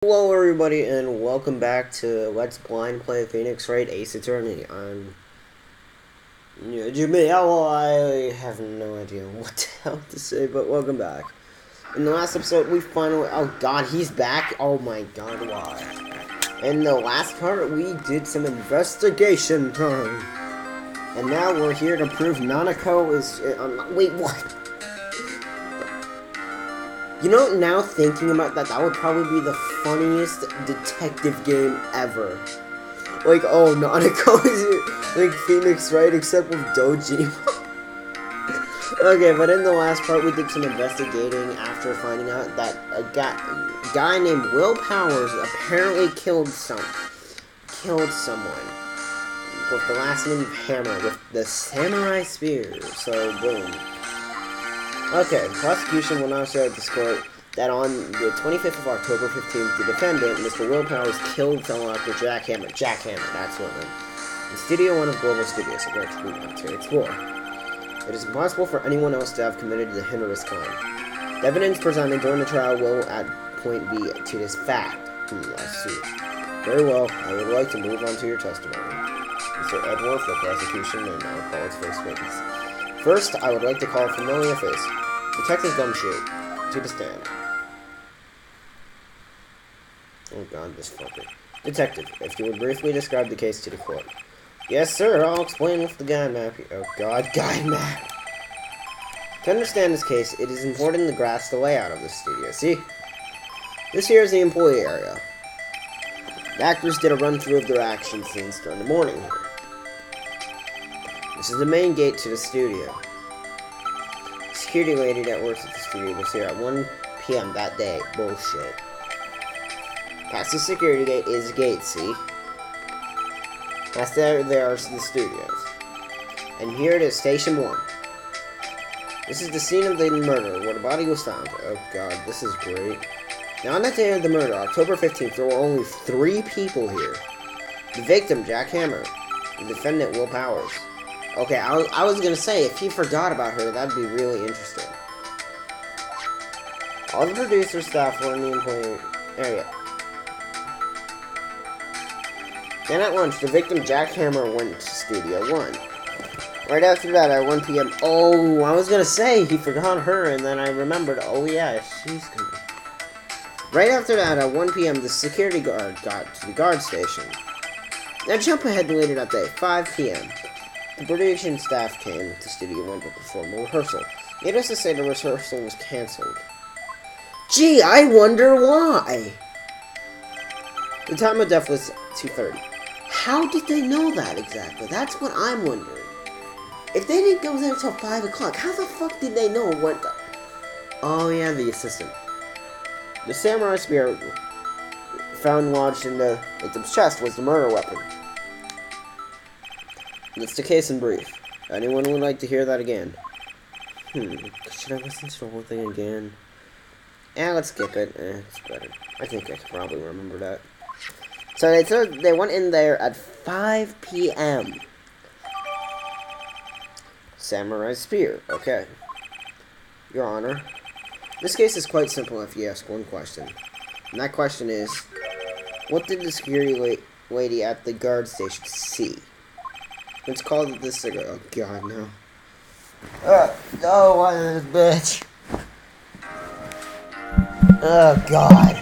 Hello everybody and welcome back to Let's Blind Play Phoenix Wright Ace Attorney. Jimmy. I have no idea what the hell to say, but welcome back. In the last episode we finally, oh god, he's back. Oh my god, why? In the last part we did some investigation time. And now we're here to prove Nanako is, wait, what? You know, now thinking about that, that would probably be the funniest detective game ever. Like, oh, Nanako is like Phoenix Wright, except with Doji. Okay, but in the last part, we did some investigating after finding out that a guy named Will Powers apparently killed someone with the last name Hammer with the samurai spear. So, boom. Okay, the prosecution will now show at this court that on the 25th of October 15th, the defendant, Mr. Will Powers, killed fellow actor Jack Hammer, that's what it is, in Studio 1 of Global Studios, which we went to explore. It is impossible for anyone else to have committed the heinous crime. The evidence presented during the trial will add point B to this fact. I see. Very well, I would like to move on to your testimony. Mr. Edworth, the prosecution, may now call its first witness. First, I would like to call a familiar face, Detective Gumshoe, to the stand. Oh god, this fucker. Detective, if you would briefly describe the case to the court. Yes, sir, I'll explain with the guide map. Oh god, guide map! To understand this case, it is important to grasp the layout of the studio. See? This here is the employee area. The actors did a run-through of their action scenes during the morning here. This is the main gate to the studio. The security lady that works at the studio was here at 1 p.m. that day. Bullshit. Past the security gate is a gate, see? Past there are the studios. And here it is, Station 1. This is the scene of the murder, where the body was found. Oh god, this is great. Now on that day of the murder, October 15th, there were only 3 people here. The victim, Jack Hammer. The defendant, Will Powers. Okay, I was gonna say, if he forgot about her, that'd be really interesting. All the producer staff were in the employee area. Then at lunch, the victim, Jack Hammer, went to Studio 1. Right after that, at 1 p.m. Oh, I was gonna say, he forgot her, and then I remembered, oh yeah, she's coming. Right after that, at 1 p.m., the security guard got to the guard station. Now jump ahead to later that day, 5 p.m. The production staff came to Studio 1 to perform a rehearsal. Needless to say, the rehearsal was cancelled. Gee, I wonder why! The time of death was 2:30. How did they know that exactly? That's what I'm wondering. If they didn't go there until 5 o'clock, how the fuck did they know what the... Oh yeah, the assistant. The samurai spear found lodged in the victim's chest was the murder weapon. That's the case in brief. Anyone would like to hear that again? Should I listen to the whole thing again? Let's skip it. It's better. I think I can probably remember that. So they went in there at 5 p.m. Samurai spear. Okay. Your Honor. This case is quite simple if you ask one question. And that question is, what did the security lady at the guard station see? Let's call it this cigarette. Oh god, no. No, why this bitch? Oh god.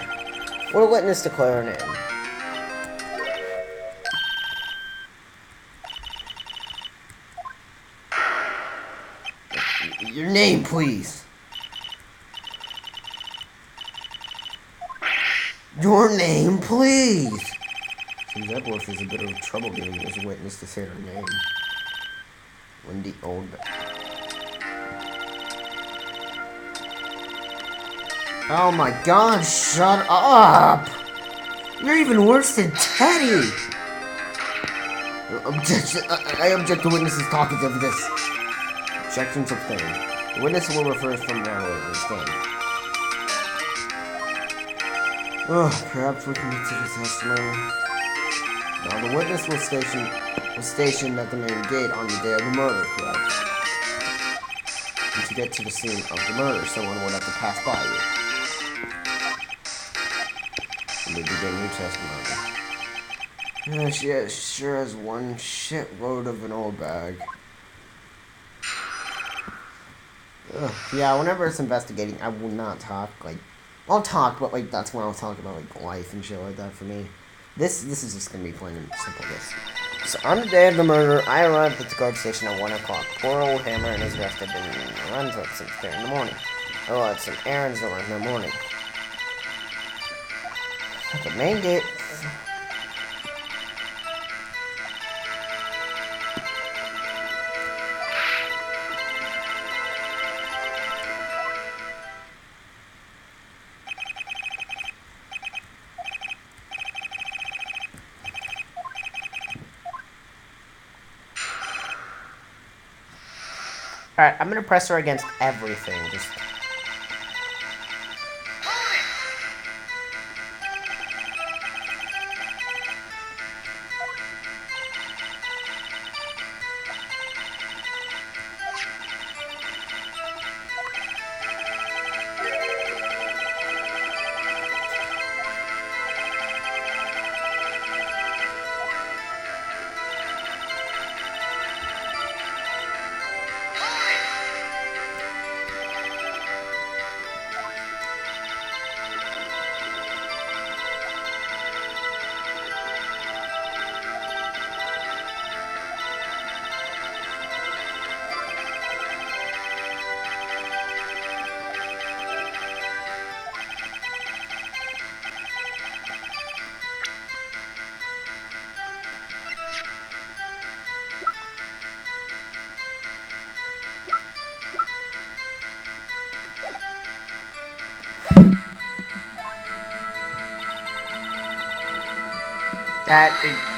Will a witness declare her name? Your name, please. Your name, please. Seems Edworth is a bit of trouble getting his witness to say her name. Wendy Oldbeck. Oh my god, shut up! You're even worse than Teddy! Objection! I object to witnesses talking of this. Objections obtained. The witness will refer from now on stand. Perhaps we can get to the testimony. Now, the witness was stationed at the main gate on the day of the murder, correct? And to get to the scene of the murder, someone would have to pass by you. to get new testimony. Yeah, she sure has one shitload of an old bag. Ugh. Yeah, whenever it's investigating, I will not talk. Like, I'll talk, but like that's when I'll talk about like life and shit like that for me. This is just gonna be plain and simple. This. So on the day of the murder, I arrived at the guard station at 1 o'clock. Poor old Hammer and his rest had been runs up since 3 in the morning. Oh, I had some errands around in the morning. At the main gate. Alright, I'm gonna press her against everything. Just.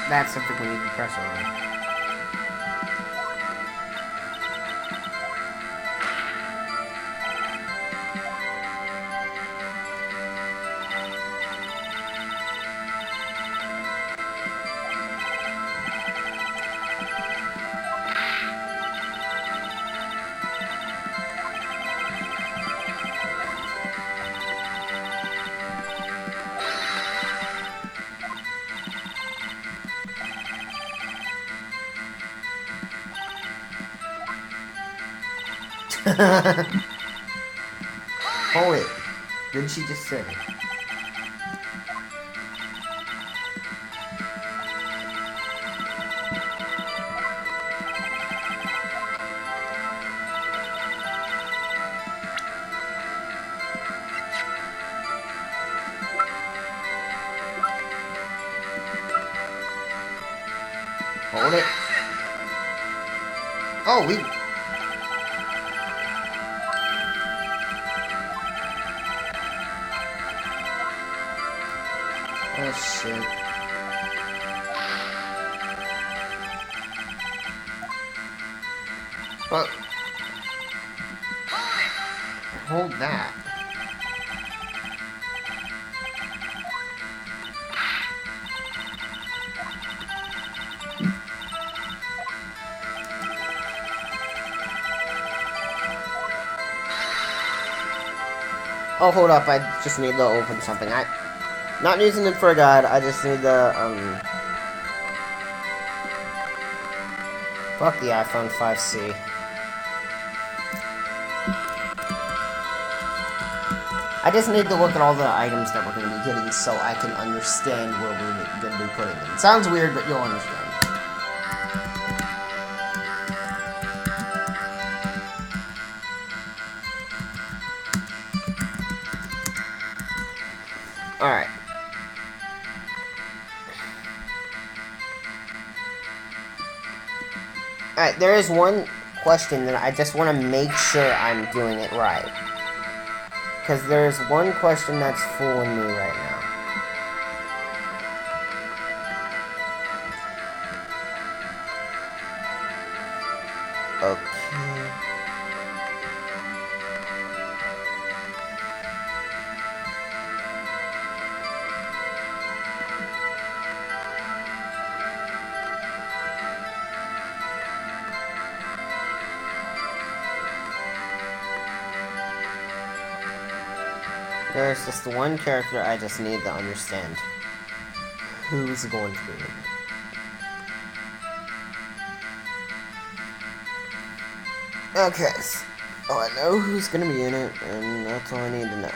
That's something we need to press on. Hold it. What did she just say? Hold it. Oh, we... Oh, shit. But... Hold that. Oh, hold up, I just need to open something. Not using it for a guide, I just need the, fuck the iPhone 5C. I just need to look at all the items that we're going to be getting so I can understand where we're going to be putting them. It sounds weird, but you'll understand. Alright. Alright, there is one question that I just want to make sure I'm doing it right. Because there's one question that's fooling me right now. Okay. There's just one character I just need to understand. Who's going to be in it? Okay. Oh, I know who's going to be in it, and that's all I need to know.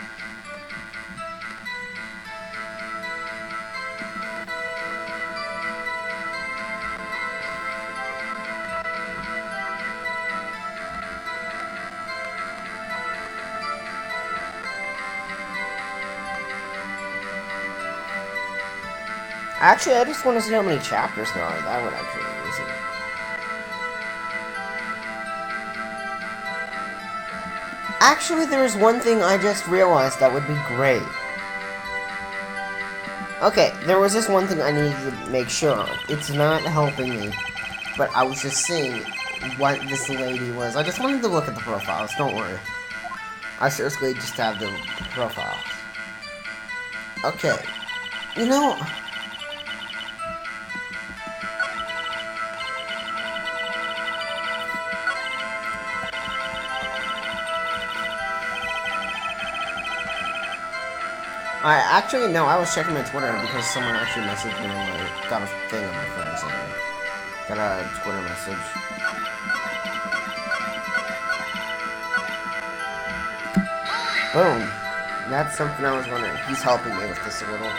Actually, I just want to see how many chapters there are. That would actually be easy. Actually, there's one thing I just realized that would be great. Okay, there was this one thing I needed to make sure on. It's not helping me, but I was just seeing what this lady was. I just wanted to look at the profiles, don't worry. I seriously just have the profiles. Okay, you know... I was checking my Twitter because someone actually messaged me and got a thing on my phone saying, got a Twitter message. Boom. That's something I was wondering. He's helping me with this a little.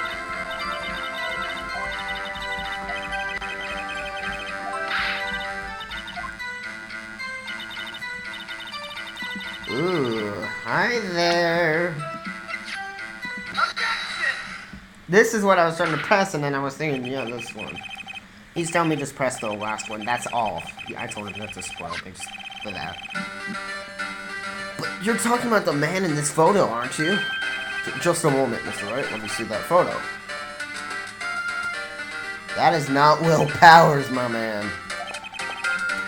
Ooh, hi there. This is what I was trying to press, and then I was thinking, yeah, this one. He's telling me just press the last one. That's all. Yeah, I told him not to spoil things for that. But you're talking about the man in this photo, aren't you? Just a moment, Mr. Wright. Let me see that photo. That is not Will Powers, my man.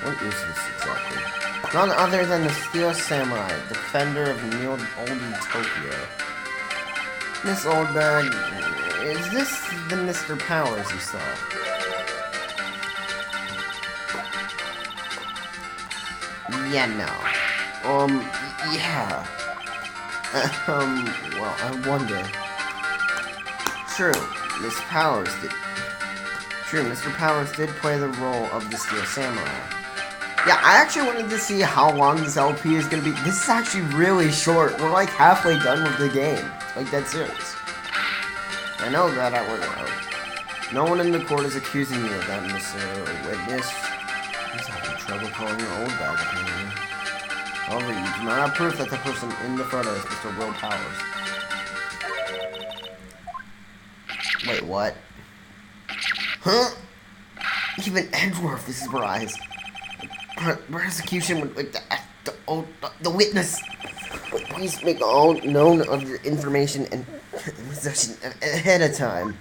What is this exactly? None other than the Steel Samurai, defender of old Tokyo. This old bag... Is this the Mr. Powers you saw? Yeah, no. Yeah. Well, I wonder. True, Mr. Powers did play the role of the Steel Samurai. Yeah, I actually wanted to see how long this LP is gonna be. This is actually really short. We're like halfway done with the game. Like, dead serious. I know that I was out. No one in the court is accusing you of that, Mr. Witness. He's having trouble calling the old bag, apparently. However, you do not have proof that the person in the photo is Mr. Will Powers. Wait, what? Huh? Even Edgeworth is surprised. Persecution with the witness. Please make all known of your information and possession ahead of time.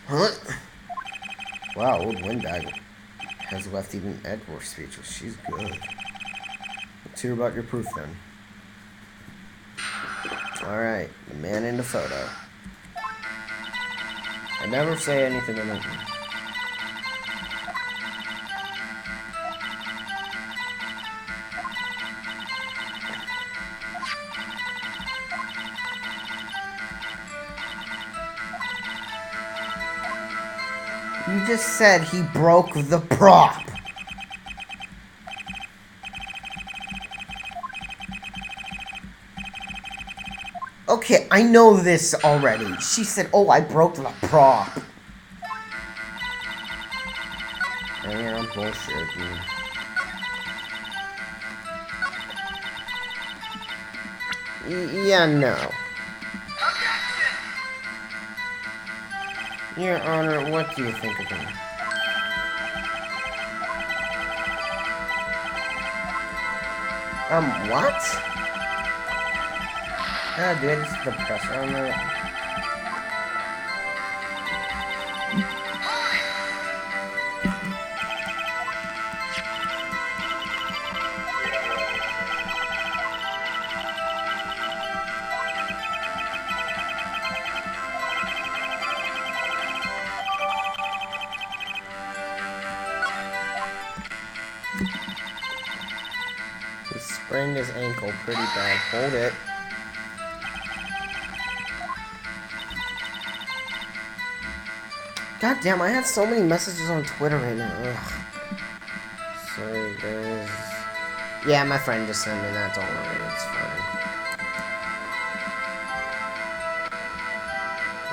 Huh? Wow, old Windbag has left even Edward speechless. She's good. Let's hear about your proof then. Alright, the man in the photo. I never say anything about him. You just said he broke the prop. Okay, I know this already. She said, oh, I broke the prop. Yeah, bullshit, dude. Yeah, no. Your Honor, what do you think of him? What? Do I just hit the pressure on that? He sprained his ankle pretty bad. Hold it. God damn, I have so many messages on Twitter right now. Ugh. Sorry, guys. Yeah, my friend just sent me that. Don't worry, it's fine.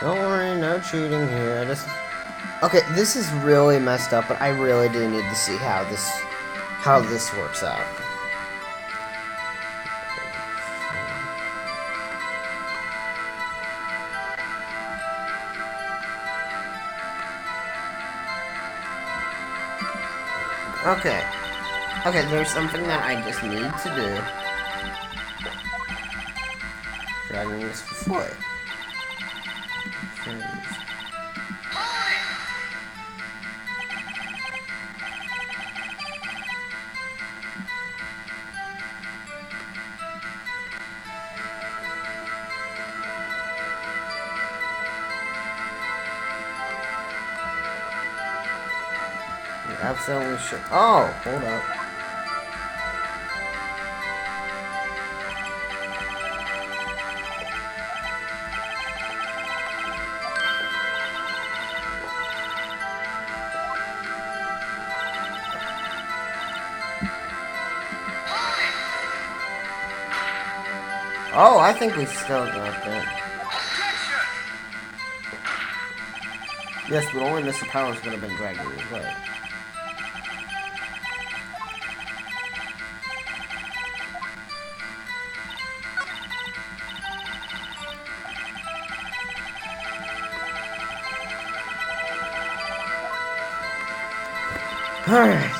Don't worry, no cheating here. Okay, this is really messed up, but I really do need to see how this works out. Okay, there's something that I just need to do. Dragging this foot. Absolutely sure. Oh, hold up. Oh, I think we still got that. Yes, but only Mr. Power's gonna be dragging his way. Alright.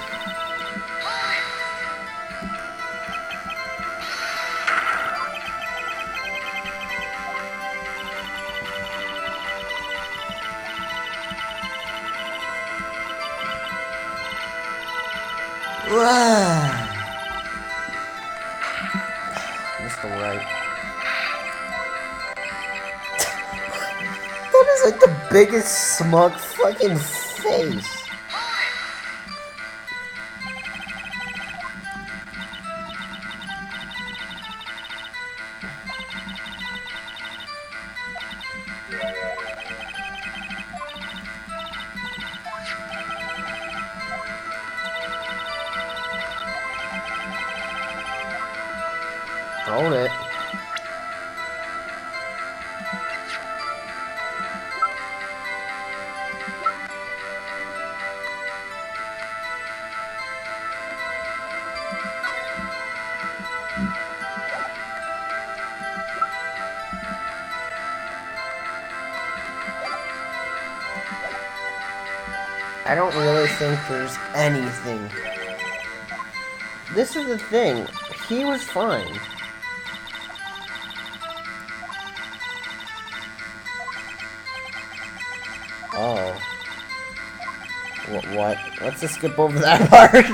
Mr. Wright. That is like the biggest smug fucking face. Hold it. I don't really think there's anything. This is the thing. He was fine. Oh. What? Let's just skip over that part.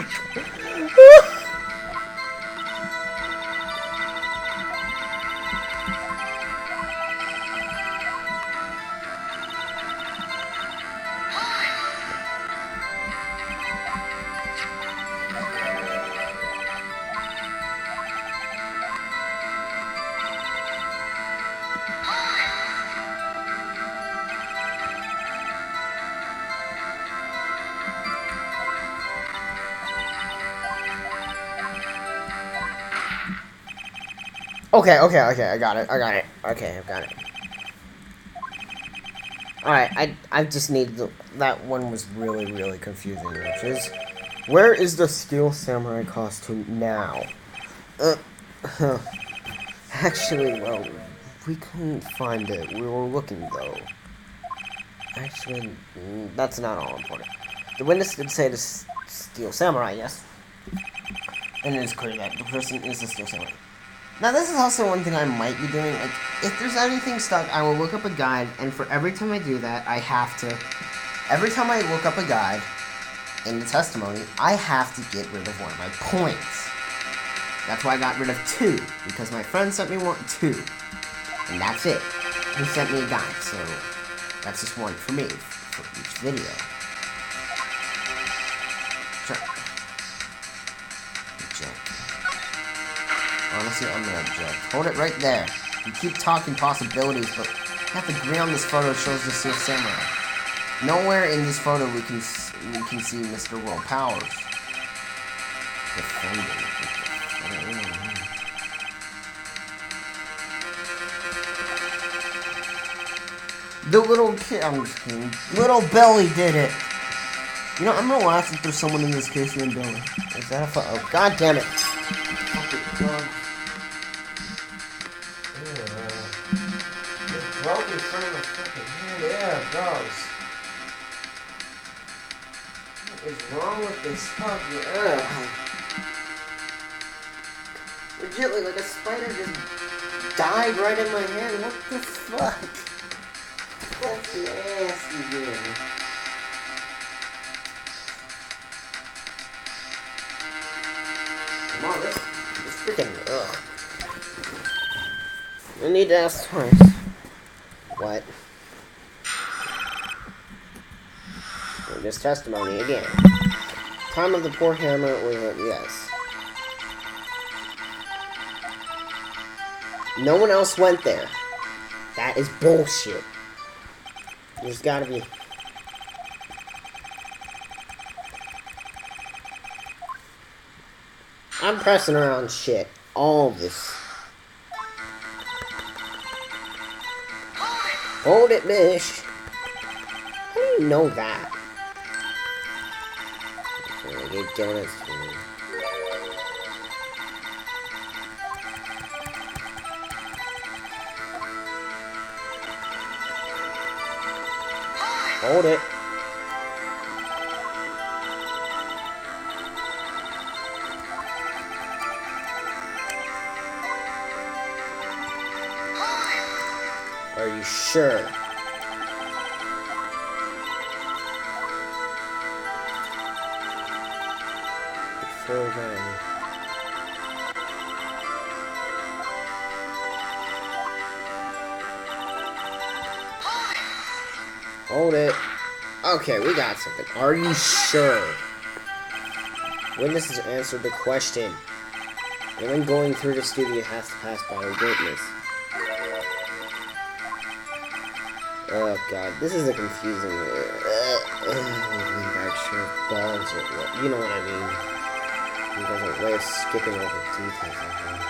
Okay, I got it. Okay, I've got it. Alright, I just need that one was really confusing, which is, where is the Steel Samurai costume now? Actually, well, we couldn't find it. We were looking, though. Actually, that's not all important. The witness did say the Steel Samurai, yes? And it is clear that the person is the Steel Samurai. Now, this is also one thing I might be doing. Like, if there's anything stuck, I will look up a guide, and for every time I do that, I have to... Every time I look up a guide in the testimony, I have to get rid of one of my points. That's why I got rid of 2, because my friend sent me 2. And that's it. He sent me a guide, so that's just one for me, for each video. Sure. see, I'm gonna object. Hold it right there. You keep talking possibilities, but you have to agree on this photo shows the Seal Samurai. Nowhere in this photo we can see Mr. World Powers. Defending. The little kid, I'm just kidding. Little Billy did it. You know, I'm gonna laugh if there's someone in this case named Billy. Is that a oh, god damn it. It's broke in front of my fucking hand. Yeah, it goes. What is wrong with this fucking legitly, like a spider just died right in my hand. What the fuck? That's nasty, dude. Come on, this freaking ugh. I need to ask twice. What? This testimony again. Time of the poor hammer was yes. No one else went there. That is bullshit. There's gotta be. I'm pressing around shit. All this. Hold it, bish. How do you know that? Okay, I gave donuts to me. Hold it. Are you sure? Before then. Hold it. Okay, we got something. Are you sure? Witnesses answered the question. Anyone going through the studio has to pass by a witness. Oh god, this is a confusing. Back sure balls or what? You know what I mean. You guys are way of skipping over details like that.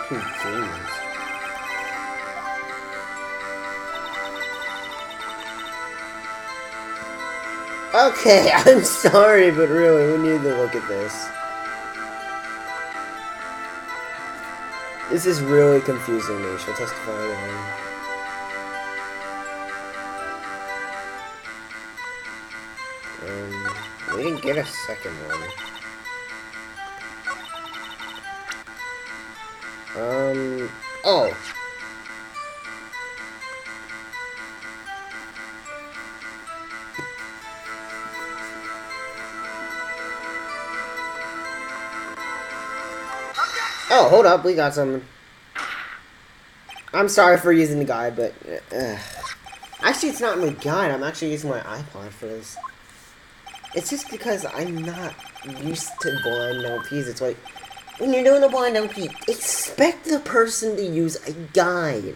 Convenience. Okay, I'm sorry, but really, we need to look at this. This is really confusing me. She'll testify again. We didn't get a second one. Oh. Oh, hold up, we got something. I'm sorry for using the guide, but... Actually, it's not my guide, I'm actually using my iPod for this. It's just because I'm not used to blind LPs. It's like, when you're doing a blind LP, expect the person to use a guide.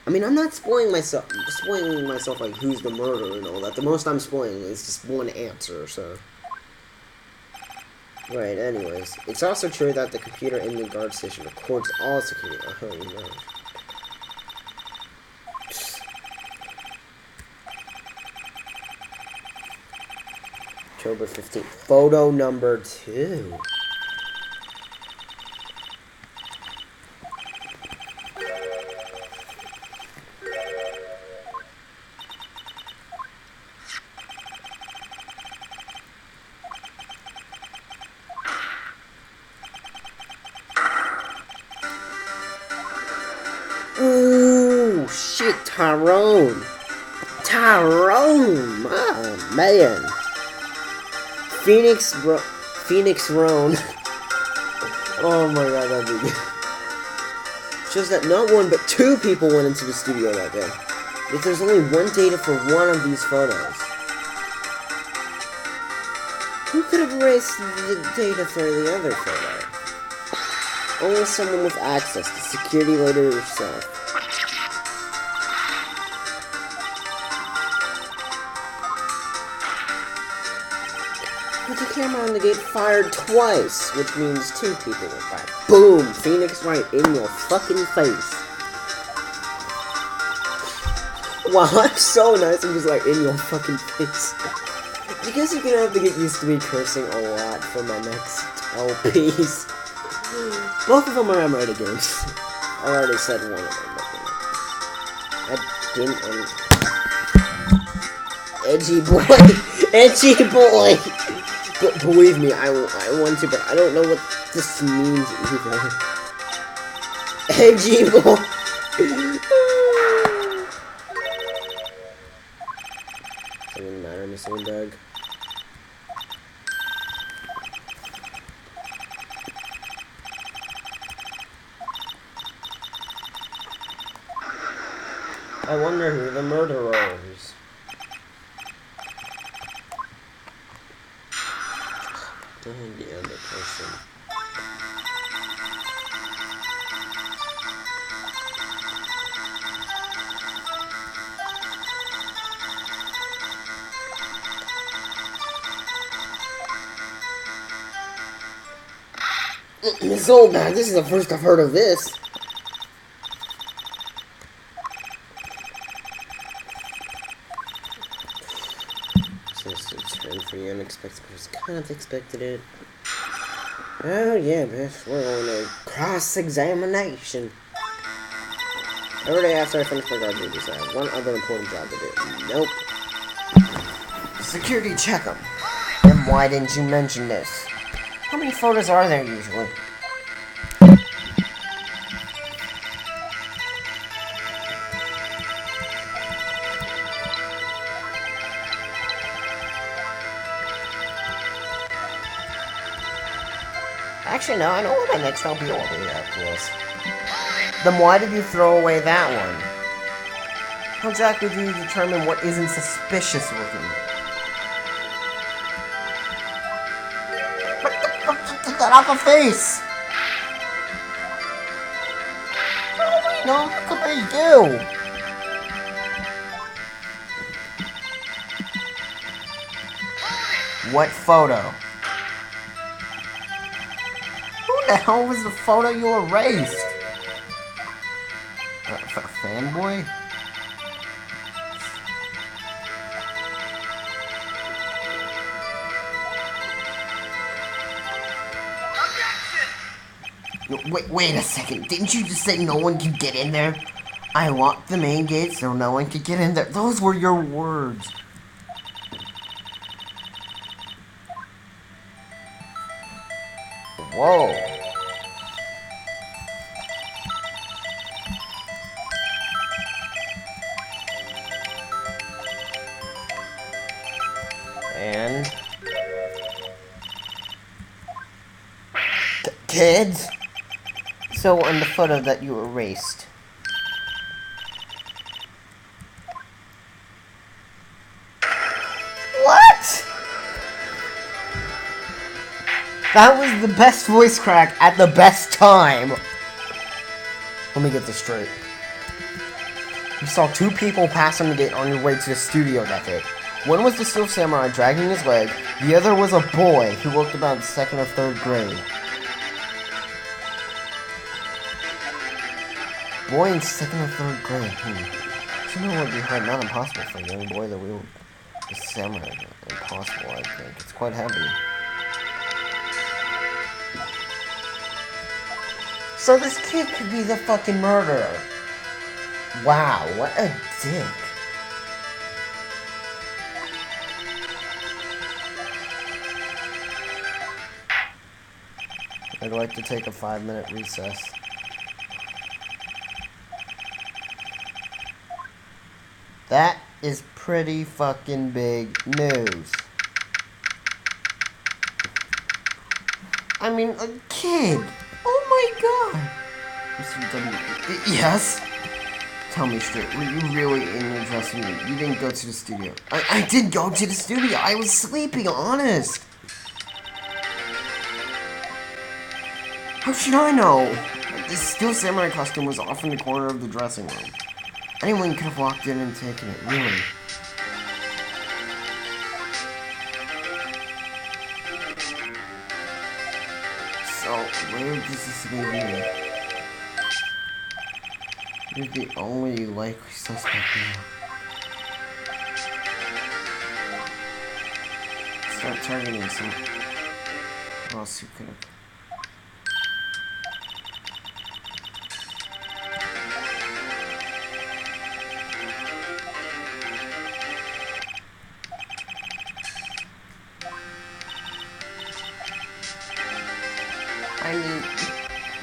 I mean, I'm not spoiling myself like who's the murderer and all that. The most I'm spoiling is just one answer, so... Right, anyways. It's also true that the computer in the guard station records all security. Oh, no. October 15th. Photo number 2. Ooh, shit, Tyrone. Tyrone! Oh, man. Phoenix Roan. Oh my god, that'd be good. Shows that not one but 2 people went into the studio that day. Yet there's only one data for one of these photos. Who could have erased the data for the other photo? Only someone with access to security later yourself. But the camera on the gate fired twice, which means 2 people were fired. Boom! Phoenix Wright in your fucking face. Wow, I'm so nice. I'm just like in your fucking face. I guess you're gonna have to get used to me cursing a lot for my next LPs. Both of them are M-rated games. I already said one of them, but I didn't. Edgy boy, edgy boy. But believe me, I want to, but I don't know what this means either. Edgy boy. Doesn't matter, Miss Lindbergh. I wonder who the murderers. The other person. Miss Oldbag, this is the first I've heard of this. It's a turn for the unexpected. I kind of expected it. Oh yeah, bitch. We're going to cross-examination. Every day after I finish my guard duties, I have one other important job to do. Nope. Security check 'em. Then why didn't you mention this? How many photos are there usually? Actually, no, I know what my next LP will be after this. Then why did you throw away that one? How exactly do you determine what isn't suspicious looking? What the fuck? Get that off my face! No, what could they do? What photo? What the hell was the photo you erased? A fanboy? No, wait a second. Didn't you just say no one can get in there? I locked the main gate so no one could get in there. Those were your words. Whoa. And kids. So on the photo that you erased. What? That was the best voice crack at the best time. Let me get this straight. You saw 2 people passing the gate on your way to the studio that day. One was the Steel Samurai dragging his leg. The other was a boy who looked about 2nd or 3rd grade. Boy in 2nd or 3rd grade. You know what would be hard, not impossible for a young boy that wield the samurai. Impossible, I think. It's quite heavy. So this kid could be the fucking murderer. Wow, what a dick. I'd like to take a 5-minute recess. That is pretty fucking big news. I mean, a kid. Oh my god. Mr. W. Yes? Tell me straight, were you really in your dressing room? You didn't go to the studio. I did go to the studio. I was sleeping, honest. How should I know? This steel samurai costume was off in the corner of the dressing room. Anyone could have walked in and taken it, really. So, where does this leave me? You're the only likely suspect now. Start targeting some. Who else who could have? I mean,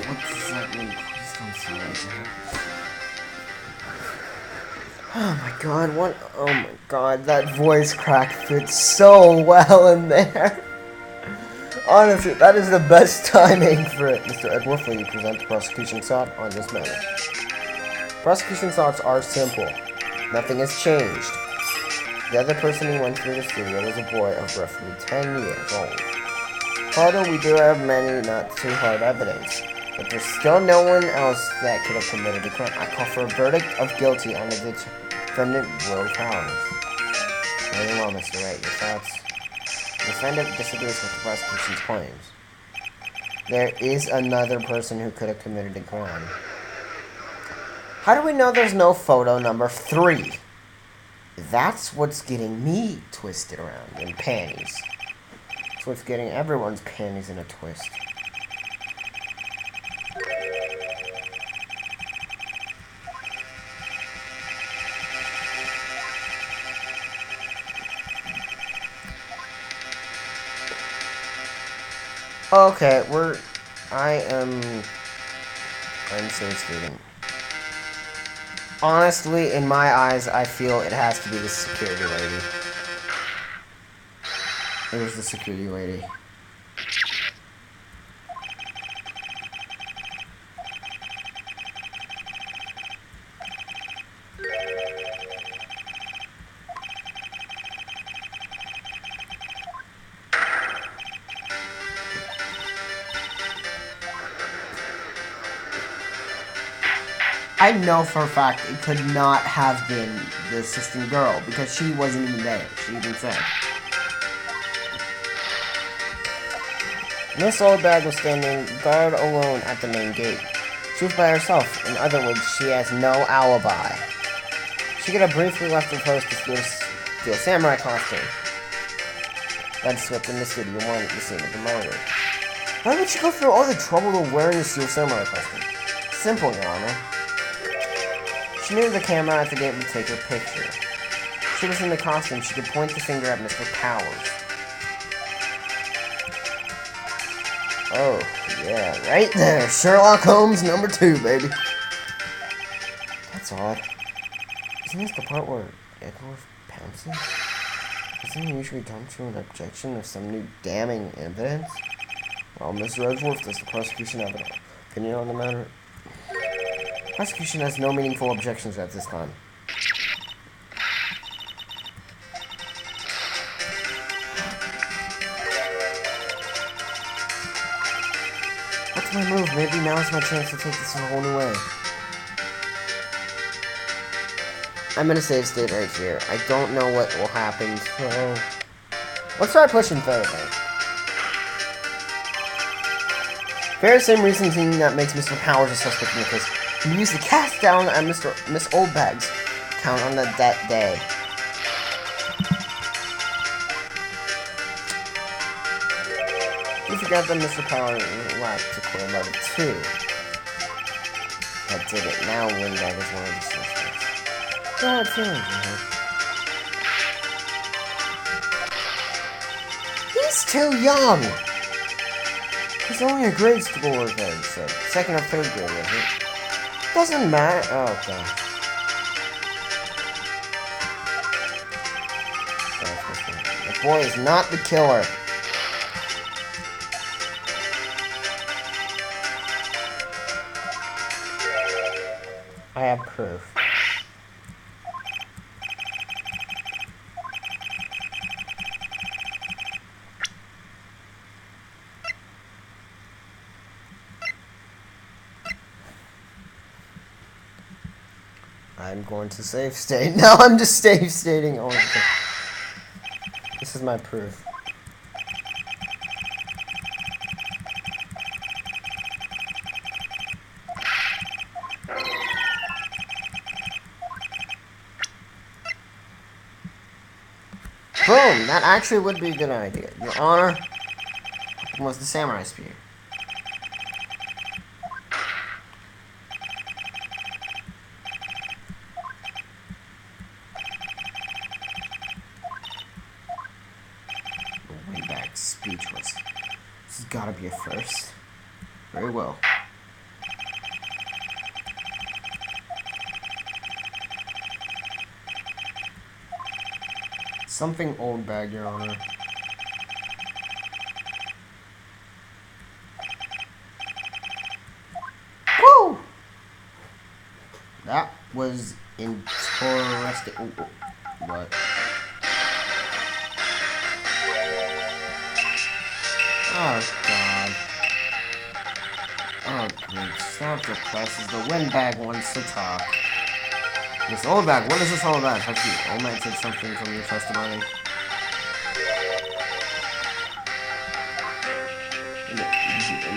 what does that mean? Please don't say that. Oh my god, what? Oh my god, that voice crack fits so well in there. Honestly, that is the best timing for it. Mr. Edward, will you present the prosecution sought on this matter? Prosecution thoughts are simple. Nothing has changed. The other person who went through the studio was a boy of roughly 10 years old. Although we do have many not too hard evidence, but there's still no one else that could have committed the crime. I call for a verdict of guilty on the defendant, Will Powers. Very well, Mr. Wright. Your thoughts? The defendant disagrees with the prosecution's claims. There is another person who could have committed the crime. How do we know there's no photo number 3? That's what's getting me twisted around in panties. That's what's getting everyone's panties in a twist. Okay, I'm so student. Honestly, in my eyes, I feel it has to be the security lady. It was the security lady. I know for a fact it could not have been the assistant girl because she wasn't even there. She even said. Miss Oldbag was standing guard alone at the main gate. She was by herself. In other words, she has no alibi. She could have briefly left her post to steal a samurai costume. Then slipped in the studio one at the scene of the murder. Why would she go through all the trouble of wearing a steel samurai costume? Simple, Your Honor. She knew the camera at the gate would take her picture. She was in the costume. She could point the finger at Mr. Powers. Oh, yeah, right there. Sherlock Holmes #2, baby. That's odd. Isn't this the part where Edward pounces? Isn't it usually done through an objection of some new damning evidence? Well, Mr. Edgeworth, does the prosecution have an opinion on the matter? Prosecution has no meaningful objections at this time. What's my move? Maybe now is my chance to take this in a whole new way. I'm gonna save state right here. I don't know what will happen, so let's try pushing third. Very same reasoning that makes Mr. Powers a suspect in the case. We used to cast down at Miss Oldbag's count on that day. You forgot that Mr. Powers lacked to clear motive 2. That did it. Now Windbag is one of the suspects. How it feeling, He's too young! He's only a grade schooler, Greg said. Second or third grade, isn't it? Doesn't matter. Oh, okay. The boy is not the killer. I have proof. I'm going to save state. No, I'm just save stating. Oh, okay. This is my proof. Boom! That actually would be a good idea. Your Honor, was the samurai spear. Way back, speechless. This has gotta be a first. Very well. Something old bag, Your Honor. Woo! That was interesting. Oh, what? Oh, God. Oh, great. Stop your classes. The windbag wants to talk. This old bag, what is this all about? Have you omitted something from your testimony?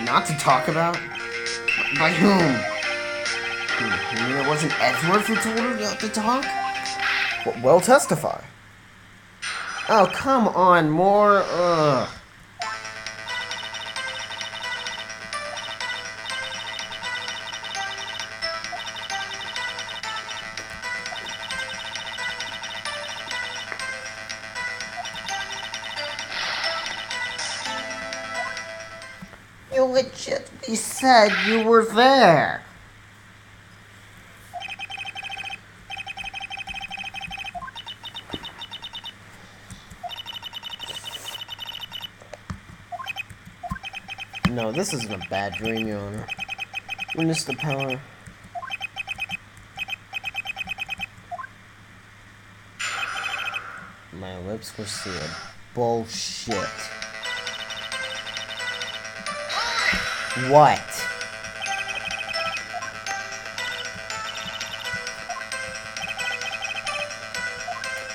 Not to talk about? By whom? You mean it wasn't Edward who told her not to talk? Well, testify. Oh, come on, more, ugh. You legitimately said you were there. No, this isn't a bad dream, Your Honor. Witness the power. My lips were sealed. Bullshit. What?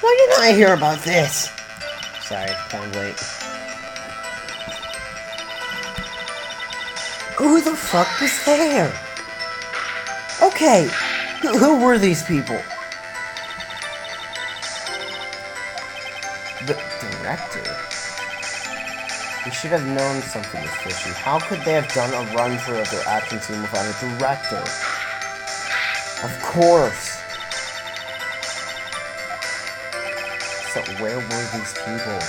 Why didn't I hear about this? Sorry, kind of late. Who the fuck was there? Okay, who were these people? The director? We should have known something was fishy. How could they have done a run-through of their action scene without a director? Of course. So where were these people?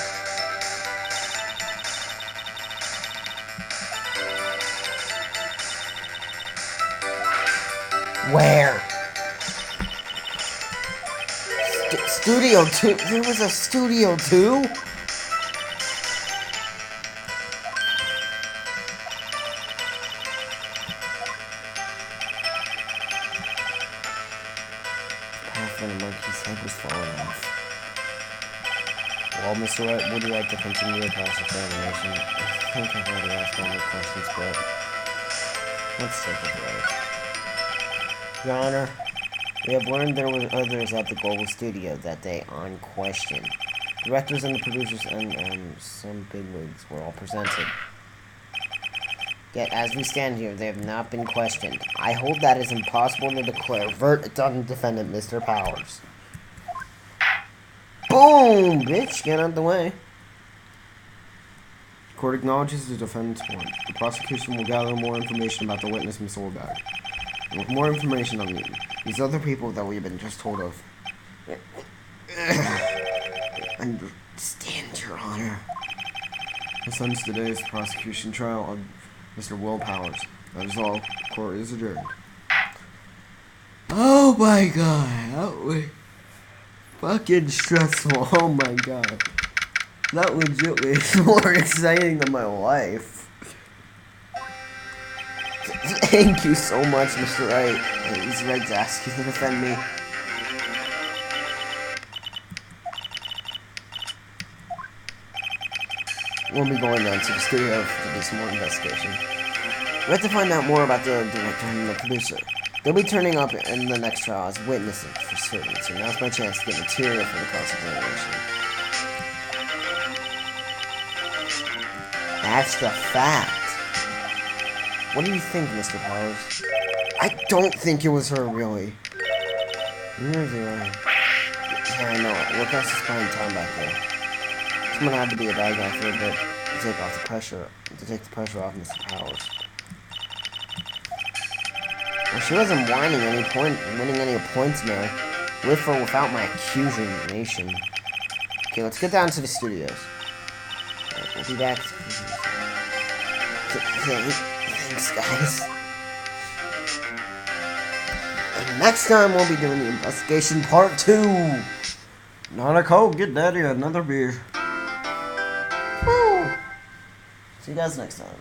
Where? Studio 2? There was a Studio 2? Half of the monkey's head was falling off. Well, Mr. Wright, would you like to continue the cross-examination? I think I've already asked all my questions, but let's take a break. Your Honor, we have learned there were others at the Global Studio that day on question. Directors and the producers and some bigwigs were all presented. Yet, as we stand here, they have not been questioned. I hold that it's impossible to declare verdict on the defendant, Mr. Powers. Boom! Bitch, get out of the way. The court acknowledges the defendant's point. The prosecution will gather more information about the witness, Miss Oldbag. With more information on these other people that we've been just told of. Understand, Your Honor. This ends today's prosecution trial of Mr. Will Powers. That is all. Court is adjourned. Oh my god, that was fucking stressful. Oh my god. That legitimately is more exciting than my life. Thank you so much, Mr. Wright. He's right to ask you to defend me. We'll be going down to the studio to do some more investigation. We have to find out more about the director and the producer. They'll be turning up in the next trial as witnesses for certain, so now's my chance to get material for the cross-examination. That's the fact. What do you think, Mr. Powers? I don't think it was her, really. Neither do I. Yeah, I know. Look how she's spending time back there. Someone had to be a bad guy for a bit to take off the pressure, off Mr. Powers. Well, she wasn't winning winning any points now, with or without my accusation. Okay, let's get down to the studios. Right, we'll be back. Thanks, guys. And next time we'll be doing the investigation part 2. Not a Coke, get daddy another beer. Woo! See you guys next time.